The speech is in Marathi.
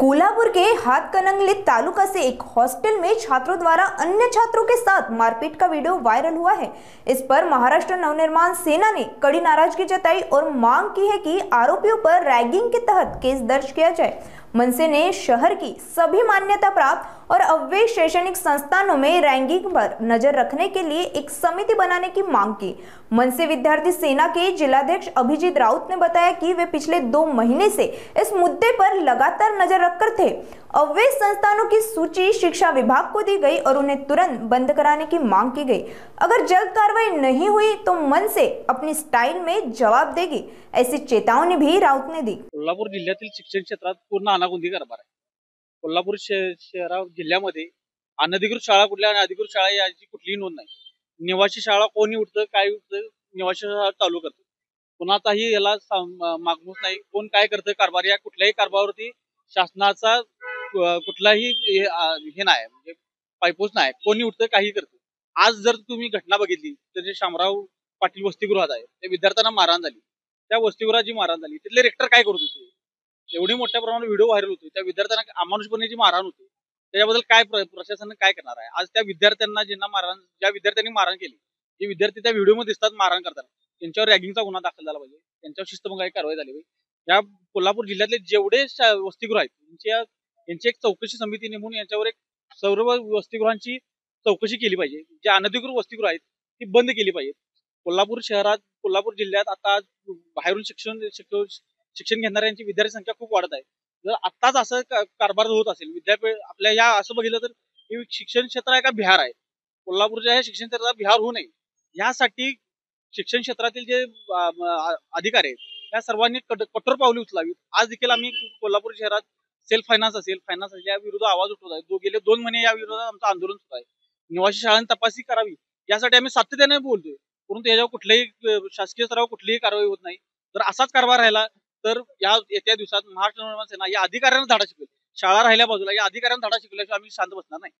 कोल्हापुर के हाथकणंगले तालुका से एक हॉस्टल में छात्रों द्वारा अन्य छात्रों के साथ मारपीट का वीडियो वायरल हुआ है। इस पर महाराष्ट्र नवनिर्माण सेना ने कड़ी नाराजगी जताई और मांग की है कि आरोपियों पर रैगिंग के तहत केस दर्ज किया जाए। मनसे ने शहर की सभी मान्यता प्राप्त और अवैध शैक्षणिक संस्थानों में रैगिंग पर नजर रखने के लिए एक समिति बनाने की मांग की। मनसे विद्यार्थी सेना के जिलाध्यक्ष अभिजीत राउत ने बताया कि वे पिछले 2 महीने से इस मुद्दे पर लगातार नजर रखकर थे। अवैध संस्थानों की सूची शिक्षा विभाग को दी गई और उन्हें तुरंत बंद कराने की मांग की गई। अगर जल्द कार्रवाई नहीं हुई तो मनसे अपनी स्टाइल में जवाब देगी, ऐसी चेतावनी भी राउत ने दी। कोल्हापूर जिल्ह्यातील शिक्षण क्षेत्रात पूर्ण अनागोंदी कारभार आहे। कोल्हापूर शहरा जिल्ह्यामध्ये अनधिकृत शाळा कुठल्या आणि अधिकृत शाळा याची कुठलीही नोंद नाही। निवासी शाळा कोणी उठतं काय उठतं निवासी शाळा चालू करतो, कोणाचाही याला मागमूस नाही। कोण काय करतं कारभार या कुठल्याही कारभारावरती शासनाचा कुठलाही हे नाही, म्हणजे पायपोच नाही। कोणी उठतं काही करतं। आज जर तुम्ही घटना बघितली तर जे शामराव पाटील वसतिगृहात आहे त्या विद्यार्थ्यांना मारहाण झाली, त्या वसतिगृहात जी मारहाण झाली तिथले रेक्टर काय करत होते, एवढी मोठ्या प्रमाणात व्हिडिओ व्हायरल होते, त्या विद्यार्थ्यांना अमानुषपणे जी मारहाण होते त्याच्याबद्दल काय प्रशासनाने काय करणार आहे। आज त्या विद्यार्थ्यांना ज्या विद्यार्थ्यांनी मारहाण केली, जे विद्यार्थी त्या व्हिडिओमध्ये दिसतात मारहाण करताना, त्यांच्यावर रॅगिंगचा गुन्हा दाखल झाला पाहिजे, त्यांच्यावर शिस्तभंगाची कारवाई झाली पाहिजे। या कोल्हापूर जिल्ह्यातले जेवढे वसतिगृह आहेत यांची एक चौकशी समिती नेमून यांच्यावर एक सर्व वसतिगृहांची चौकशी केली पाहिजे। जे अनधिकृत वसतिगृह आहेत ती बंद केली पाहिजे। कोल्हापूर शहरात कोल्हापूर जिल्ह्यात आता बाहेरून शिक्षण घेणाऱ्यांची विद्यार्थी संख्या खूप वाढत आहे। जर आत्ताच असं कारभार होत असेल विद्यापीठ आपल्या या असं बघितलं तर हे शिक्षण क्षेत्र आहे का बिहार आहे। कोल्हापूरच्या या शिक्षण क्षेत्रात बिहार होऊ नये यासाठी शिक्षण क्षेत्रातील जे अधिकारी आहेत या सर्वांनी कठोर पावले उचलावी। आज देखील आम्ही कोल्हापूर शहरात सेल्फ फायनान्स या विरुद्ध आवाज उठवत आहे। गेले 2 महिने या विरोधात आमचं आंदोलन सुरू आहे। निवासी शाळांची तपासणी करावी यासाठी आम्ही सातत्याने बोलतोय, परंतु याच्यावर कुठल्याही शासकीय स्तरावर कुठलीही कारवाई होत नाही। जर असाच कारभार राहिला तर या येत्या दिवसात महाराष्ट्र नवनिर्माण सेना या अधिकाऱ्यांना धाडा शिकवेल। शाळा राहिल्या बाजूला या अधिकाऱ्यांना धाडा शिकवल्याशिवाय आम्ही शांत बसणार नाही।